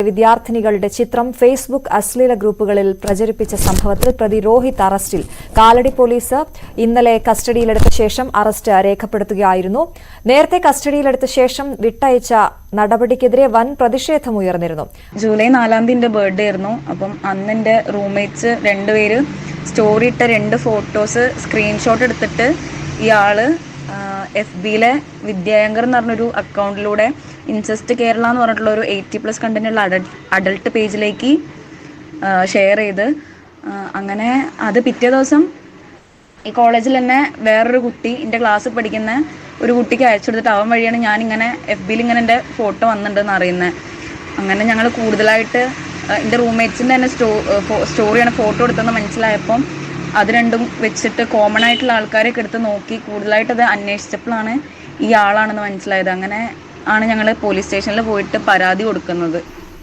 വിദ്യാർത്ഥിനികളുടെ ചിത്രം ഫേസ്ബുക്ക് അശ്ലീല ഗ്രൂപ്പുകളിൽ പ്രചരിപ്പിച്ച സംഭവത്തിൽ പ്രതി രോഹിത് അറസ്റ്റിൽ. കാലടി പോലീസ് ഇന്നലെ കസ്റ്റഡിയിലെടുത്ത ശേഷം അറസ്റ്റ് രേഖപ്പെടുത്തുകയായിരുന്നു. നേരത്തെ കസ്റ്റഡിയിലെടുത്ത ശേഷം വിട്ടയച്ച നടപടിക്കെതിരെ വൻ പ്രതിഷേധമുയർന്നിരുന്നു. ജൂലൈ 4-ാം തീയതി ബർത്ത്ഡേ ആയിരുന്നു. അപ്പം അന്ന് എൻ്റെ റൂംമേറ്റ്സ് രണ്ടുപേര് സ്റ്റോറി ഇട്ട 2 ഫോട്ടോസ് സ്ക്രീൻഷോട്ട് എടുത്തിട്ട് ഇയാള് FBയിലെ വിദ്യായങ്കർ എന്ന് പറഞ്ഞൊരു അക്കൗണ്ടിലൂടെ ഇൻസെസ്റ്റ് കേരള എന്ന് പറഞ്ഞിട്ടുള്ള ഒരു 80+ കണ്ടന്റുള്ള അഡൾട്ട് പേജിലേക്ക് ഷെയർ ചെയ്ത് അങ്ങനെ അത് പിറ്റേ ദിവസം ഈ കോളേജിൽ തന്നെ വേറൊരു കുട്ടി എൻ്റെ ക്ലാസ്സിൽ പഠിക്കുന്ന ഒരു കുട്ടിക്ക് അയച്ചു കൊടുത്തിട്ട് അവൻ വഴിയാണ് ഞാനിങ്ങനെ FBയിൽ ഇങ്ങനെ എൻ്റെ ഫോട്ടോ വന്നിട്ടുണ്ടെന്ന് അറിയുന്നത്. അങ്ങനെ ഞങ്ങൾ കൂടുതലായിട്ട് എൻ്റെ റൂംമേറ്റ്സിൻ്റെ തന്നെ സ്റ്റോറിയാണ് ഫോട്ടോ എടുത്തതെന്ന് മനസ്സിലായപ്പം അത് രണ്ടും വെച്ചിട്ട് കോമൺ ആയിട്ടുള്ള ആൾക്കാരെയൊക്കെ എടുത്ത് നോക്കി കൂടുതലായിട്ട് അത് അന്വേഷിച്ചപ്പോഴാണ് ഈ ആളാണെന്ന് മനസ്സിലായത്. അങ്ങനെ ആണ് ഞങ്ങൾ പോലീസ് സ്റ്റേഷനിൽ പോയിട്ട് പരാതി കൊടുക്കുന്നത്.